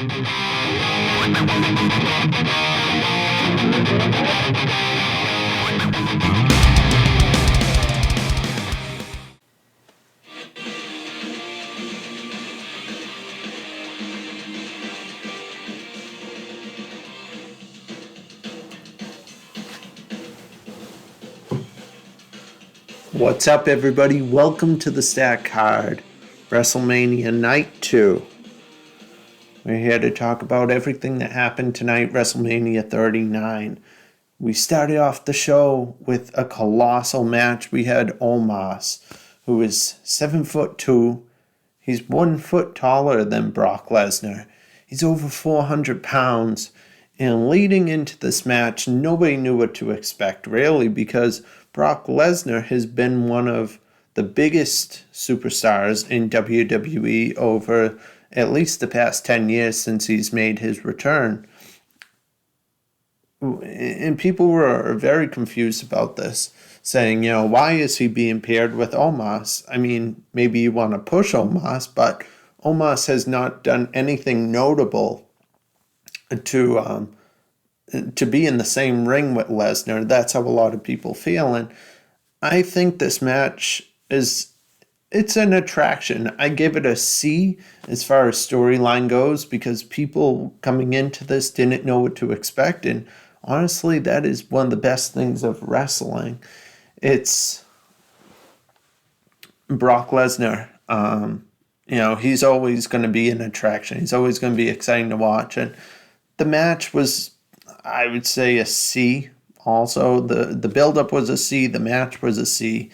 What's up, everybody? Welcome to the Stat Card, Wrestlemania Night 2. We're here to talk about everything that happened tonight, WrestleMania 39. We started off the show with a colossal match. We had Omos, who is 7'2". He's 1 foot taller than Brock Lesnar. He's over 400 pounds. And leading into this match, nobody knew what to expect, really, because Brock Lesnar has been one of the biggest superstars in WWE over at least the past 10 years since he's made his return. And people were very confused about this, saying, why is he being paired with Omos? I mean, maybe you want to push Omos, but Omos has not done anything notable to be in the same ring with Lesnar. That's how a lot of people feel. And I think this match it's an attraction. I give it a C as far as storyline goes, because people coming into this didn't know what to expect. And honestly, that is one of the best things of wrestling. It's Brock Lesnar. He's always going to be an attraction. He's always going to be exciting to watch. And the match was, I would say, a C. Also, the build-up was a C. The match was a C.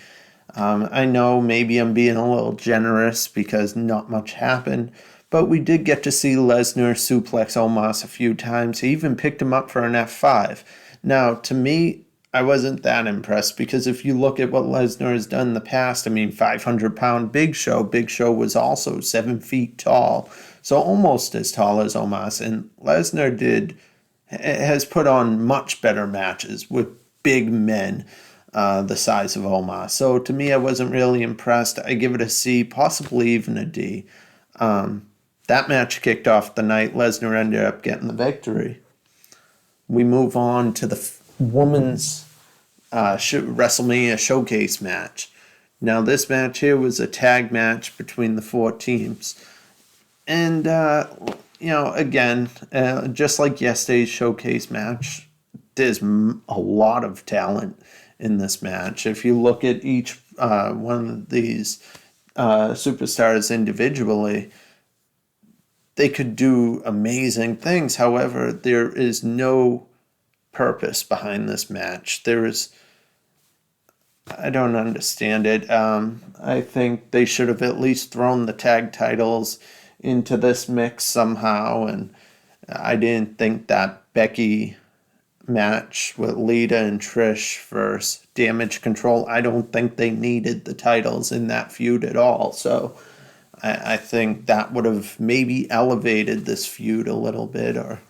I know maybe I'm being a little generous because not much happened, but we did get to see Lesnar suplex Omos a few times. He even picked him up for an F5. Now, to me, I wasn't that impressed, because if you look at what Lesnar has done in the past, 500-pound Big Show. Big Show was also 7 feet tall, so almost as tall as Omos. And Lesnar has put on much better matches with big men the size of Omos. So to me, I wasn't really impressed. I give it a C, possibly even a D. That match kicked off the night. Lesnar ended up getting the victory. We move on to the women's WrestleMania Showcase match. Now, this match here was a tag match between the 4 teams. And, again, just like yesterday's Showcase match, there's a lot of talent in this match. If you look at each one of these superstars individually, they could do amazing things. However, there is no purpose behind this match. I don't understand it. I think they should have at least thrown the tag titles into this mix somehow, and I didn't think that Becky match with Lita and Trish versus Damage Control, I don't think they needed the titles in that feud at all. So I think that would have maybe elevated this feud a little bit, or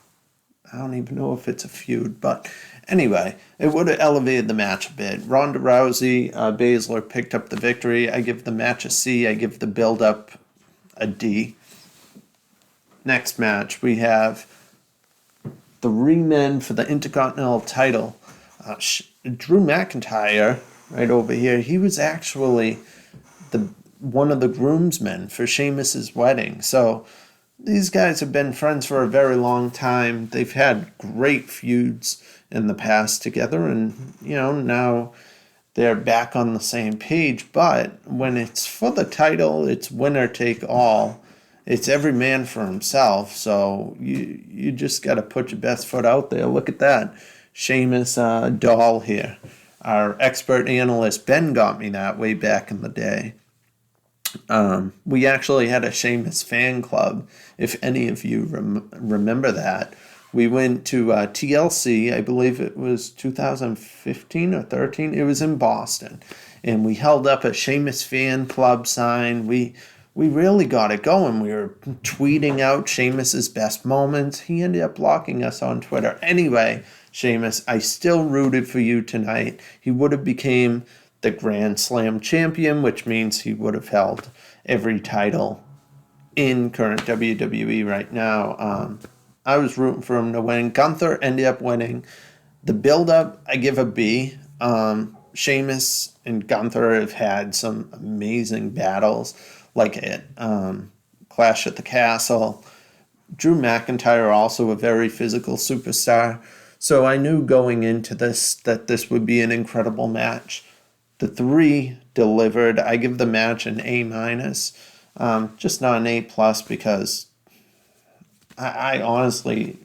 I don't even know if it's a feud, but anyway, it would have elevated the match a bit. Ronda Rousey, Baszler picked up the victory. I give the match a C. I give the build-up a D. Next match, we have the men for the Intercontinental title. Drew McIntyre, right over here, he was actually one of the groomsmen for Sheamus's wedding. So these guys have been friends for a very long time. They've had great feuds in the past together, and now they're back on the same page. But when it's for the title, it's winner take all. It's every man for himself, so you just got to put your best foot out there. Look at that. Sheamus doll here. Our expert analyst, Ben, got me that way back in the day. We actually had a Sheamus fan club, if any of you remember that. We went to TLC, I believe it was 2015 or 13. It was in Boston. And we held up a Sheamus fan club sign. We really got it going. We were tweeting out Sheamus's best moments. He ended up blocking us on Twitter. Anyway, Sheamus, I still rooted for you tonight. He would have became the Grand Slam champion, which means he would have held every title in current WWE right now. I was rooting for him to win. Gunther ended up winning. The build-up, I give a B. Sheamus and Gunther have had some amazing battles, like at Clash at the Castle. Drew McIntyre, also a very physical superstar. So I knew going into this that this would be an incredible match. The three delivered. I give the match an A minus, just not an A plus because I honestly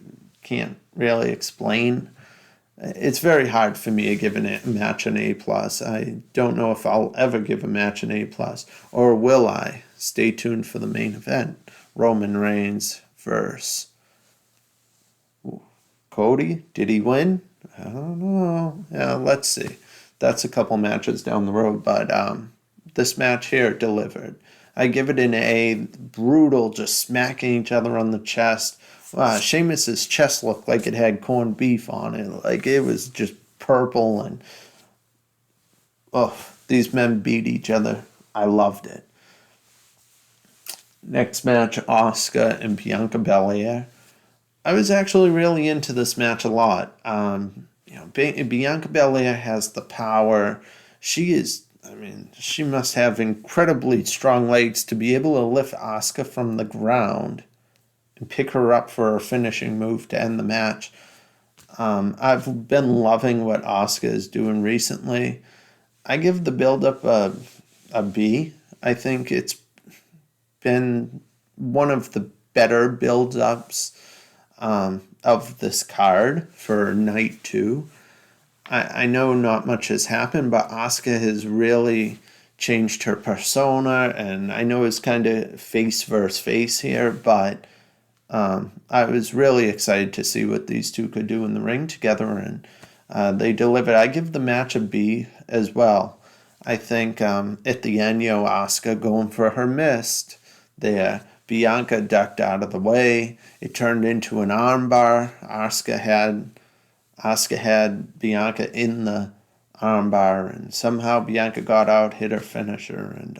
can't really explain. It's very hard for me to give a match an A plus. I don't know if I'll ever give a match an A plus, or will I? Stay tuned for the main event: Roman Reigns versus Cody. Did he win? I don't know. Yeah, let's see. That's a couple matches down the road, but this match here delivered. I give it an A. Brutal, just smacking each other on the chest. Sheamus's chest looked like it had corned beef on it. Like it was just purple, and these men beat each other. I loved it. Next match, Asuka and Bianca Belair. I was actually really into this match a lot. Bianca Belair has the power. She must have incredibly strong legs to be able to lift Asuka from the ground and pick her up for a finishing move to end the match. I've been loving what Asuka is doing recently. I give the build-up a B. I think it's been one of the better build-ups of this card for night 2. I know not much has happened, but Asuka has really changed her persona, and I know it's kind of face versus face here, but I was really excited to see what these two could do in the ring together, and they delivered. I give the match a B as well. I think at the end, Asuka going for her mist there. Bianca ducked out of the way. It turned into an armbar. Asuka had Bianca in the armbar, and somehow Bianca got out, hit her finisher, and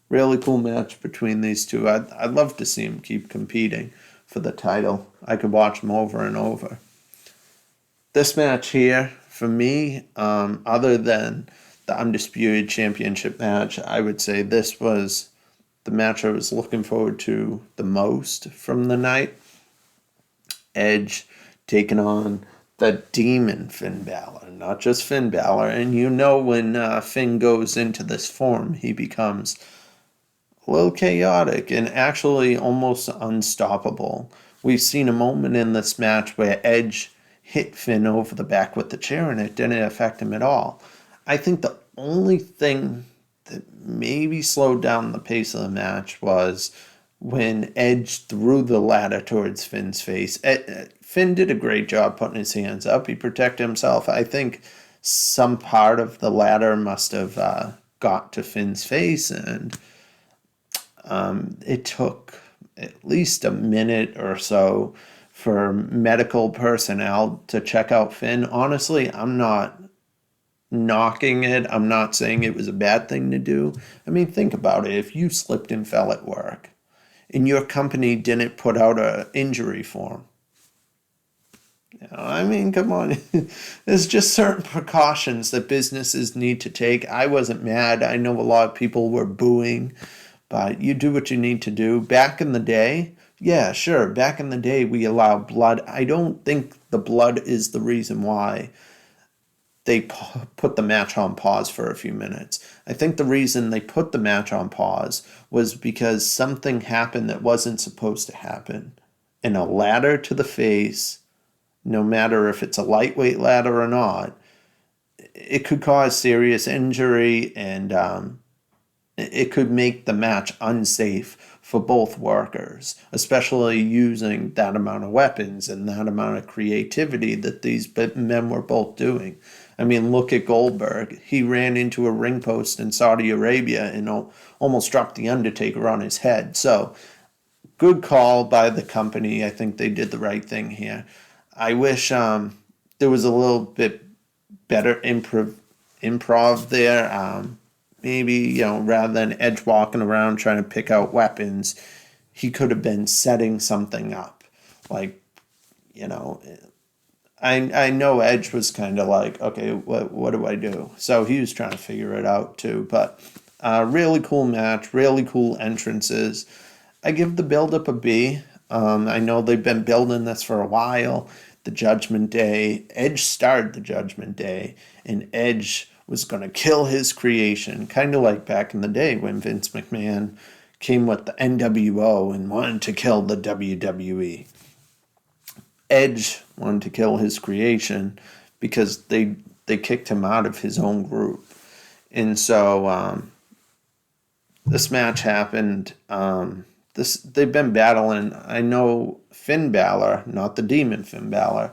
really cool match between these two. I'd love to see them keep competing for the title. I could watch them over and over. This match here, for me, other than the Undisputed Championship match, I would say this was the match I was looking forward to the most from the night. Edge taking on the demon Finn Balor, not just Finn Balor. And when Finn goes into this form, he becomes a little chaotic and actually almost unstoppable. We've seen a moment in this match where Edge hit Finn over the back with the chair and it didn't affect him at all. I think the only thing that maybe slowed down the pace of the match was when Edge threw the ladder towards Finn's face. Finn did a great job putting his hands up. He protected himself. I think some part of the ladder must have got to Finn's face, and it took at least a minute or so for medical personnel to check out Finn. Honestly, I'm not knocking it. I'm not saying it was a bad thing to do. Think about it. If you slipped and fell at work and your company didn't put out an injury form, come on. There's just certain precautions that businesses need to take. I wasn't mad. I know a lot of people were booing, but you do what you need to do. Back in the day, yeah, sure. Back in the day, we allowed blood. I don't think the blood is the reason why they put the match on pause for a few minutes. I think the reason they put the match on pause was because something happened that wasn't supposed to happen. And a ladder to the face, no matter if it's a lightweight ladder or not, it could cause serious injury, and it could make the match unsafe for both workers, especially using that amount of weapons and that amount of creativity that these men were both doing. Look at Goldberg. He ran into a ring post in Saudi Arabia and almost dropped The Undertaker on his head. So, good call by the company. I think they did the right thing here. I wish there was a little bit better improv there. Maybe, rather than Edge walking around trying to pick out weapons, he could have been setting something up. Like, you know, I know Edge was kind of like, okay, what do I do? So he was trying to figure it out too. But really cool match, really cool entrances. I give the build up a B. I know they've been building this for a while. The Judgment Day, Edge started the Judgment Day, and Edge was going to kill his creation, kind of like back in the day when Vince McMahon came with the NWO and wanted to kill the WWE. Edge wanted to kill his creation because they kicked him out of his own group. And so this match happened. They've been battling. I know Finn Balor, not the demon Finn Balor,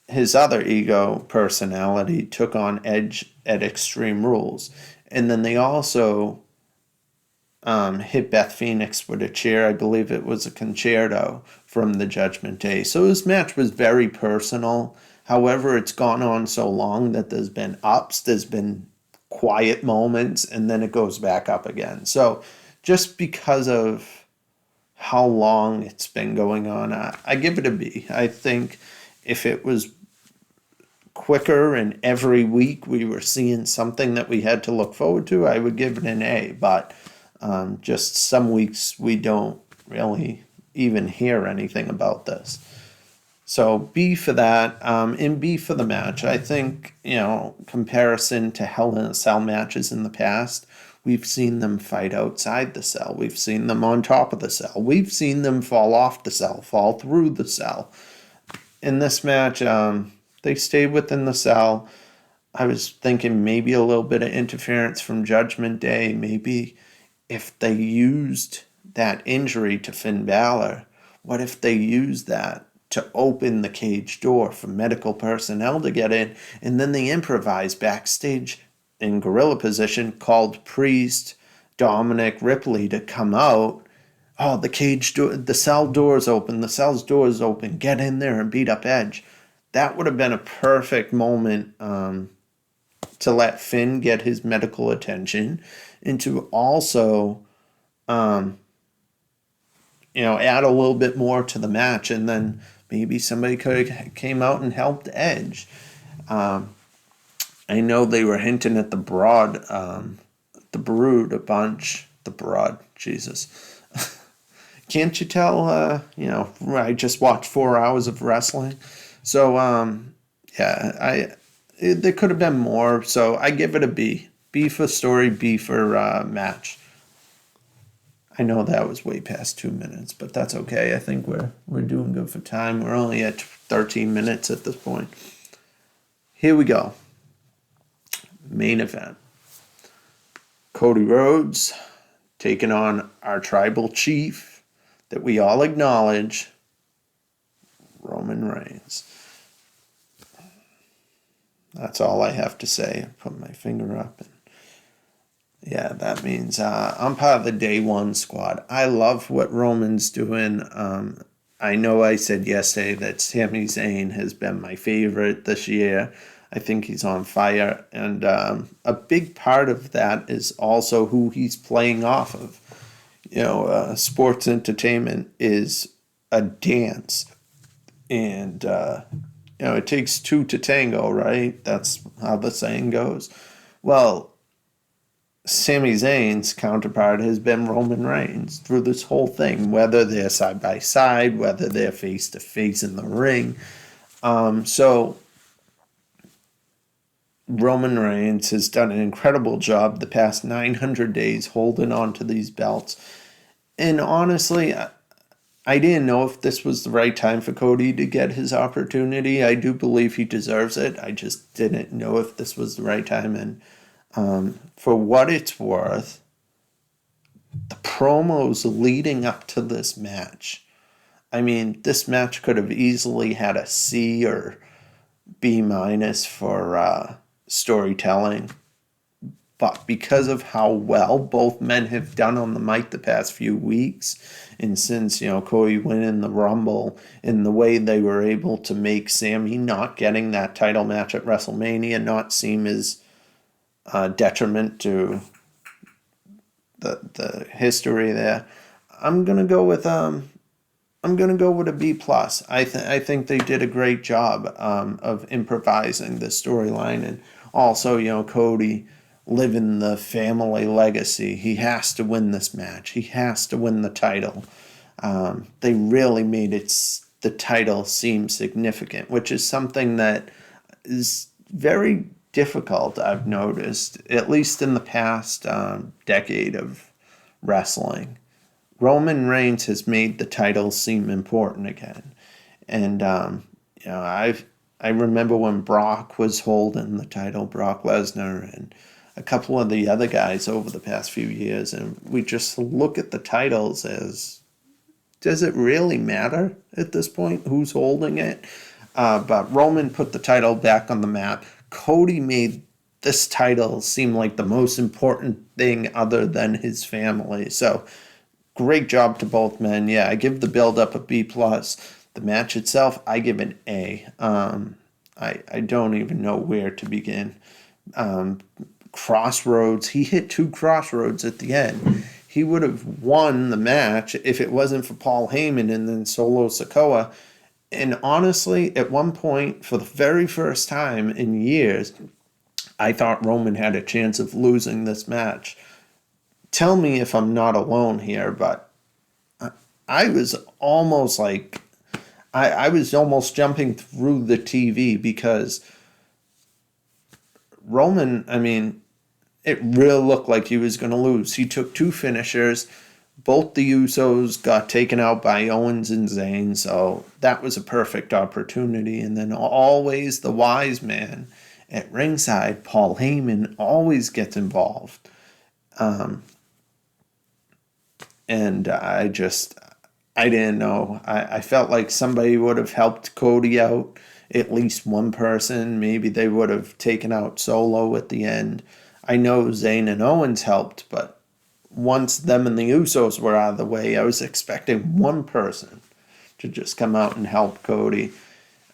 his other ego personality took on Edge at Extreme Rules. And then they also hit Beth Phoenix with a chair. I believe it was a concerto from the Judgment Day. So this match was very personal. However, it's gone on so long that there's been ups, there's been quiet moments, and then it goes back up again. So just because of how long it's been going on, I give it a B. I think if it was quicker and every week we were seeing something that we had to look forward to, I would give it an A. But just some weeks we don't really even hear anything about this. So B for that, and B for the match. I think, comparison to Hell in a Cell matches in the past, we've seen them fight outside the cell. We've seen them on top of the cell. We've seen them fall off the cell, fall through the cell. In this match, they stayed within the cell. I was thinking maybe a little bit of interference from Judgment Day. Maybe if they used that injury to Finn Balor, what if they used that to open the cage door for medical personnel to get in, and then they improvised backstage in gorilla position, called Priest, Dominic, Ripley to come out. Oh, the cage door, the cell door's open, the cell's door is open, get in there and beat up Edge. That would have been a perfect moment to let Finn get his medical attention and to also add a little bit more to the match, and then maybe somebody could have came out and helped Edge. I know they were hinting at the Brood a bunch. The Brood, Jesus. Can't you tell, I just watched 4 hours of wrestling. So, there could have been more. So I give it a B. B for story, B for match. I know that was way past 2 minutes, but that's okay. I think we're doing good for time. We're only at 13 minutes at this point. Here we go. Main event. Cody Rhodes taking on our tribal chief that we all acknowledge, Roman Reigns. That's all I have to say. I put my finger up and yeah, that means I'm part of the Day One squad. I love what Roman's doing. I know I said yesterday that Sami Zayn has been my favorite this year. I think he's on fire. And a big part of that is also who he's playing off of. Sports entertainment is a dance. And, it takes two to tango, right? That's how the saying goes. Well, Sami Zayn's counterpart has been Roman Reigns through this whole thing, whether they're side by side, whether they're face to face in the ring. So Roman Reigns has done an incredible job the past 900 days holding on to these belts. And honestly, I didn't know if this was the right time for Cody to get his opportunity. I do believe he deserves it. I just didn't know if this was the right time. And for what it's worth, the promos leading up to this match, I mean, this match could have easily had a C or B minus for storytelling. But because of how well both men have done on the mic the past few weeks, and since, Cody winning the Rumble, and the way they were able to make Sami not getting that title match at WrestleMania not seem as detriment to the history there, I'm gonna go with a B plus. I think they did a great job of improvising the storyline, and also Cody living the family legacy. He has to win this match. He has to win the title. They really made the title seem significant, which is something that is very difficult. I've noticed, at least in the past decade of wrestling. Roman Reigns has made the title seem important again, and I remember when Brock was holding the title, Brock Lesnar, and a couple of the other guys over the past few years, and we just look at the titles as, does it really matter at this point who's holding it? But Roman put the title back on the map. Cody made this title seem like the most important thing other than his family. So great job to both men. Yeah, I give the build up a B plus. The match itself, I give an A. I don't even know where to begin. Crossroads. He hit two crossroads at the end. He would have won the match if it wasn't for Paul Heyman and then Solo Sikoa. And honestly, at one point, for the very first time in years, I thought Roman had a chance of losing this match. Tell me if I'm not alone here, but I was almost like, I was almost jumping through the TV because Roman, I mean, it really looked like he was going to lose. He took two finishers. Both the Usos got taken out by Owens and Zayn, so that was a perfect opportunity. And then always the wise man at ringside, Paul Heyman, always gets involved. And I didn't know. I felt like somebody would have helped Cody out, at least one person. Maybe they would have taken out Solo at the end. I know Zayn and Owens helped, but once them and the Usos were out of the way, I was expecting one person to just come out and help Cody.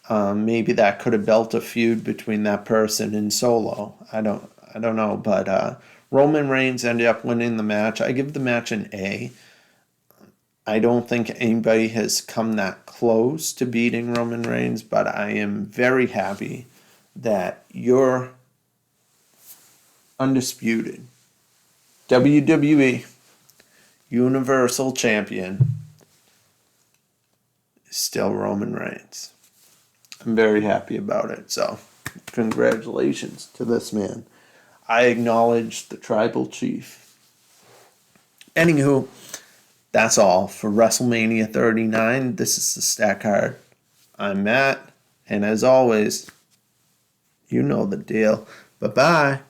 Maybe that could have built a feud between that person and Solo. I don't know, but Roman Reigns ended up winning the match. I give the match an A. I don't think anybody has come that close to beating Roman Reigns, but I am very happy that you're undisputed WWE Universal Champion is still Roman Reigns. I'm very happy about it, so congratulations to this man. I acknowledge the tribal chief. Anywho, that's all for WrestleMania 39. This is the Stack Card. I'm Matt, and as always, you know the deal. Bye-bye.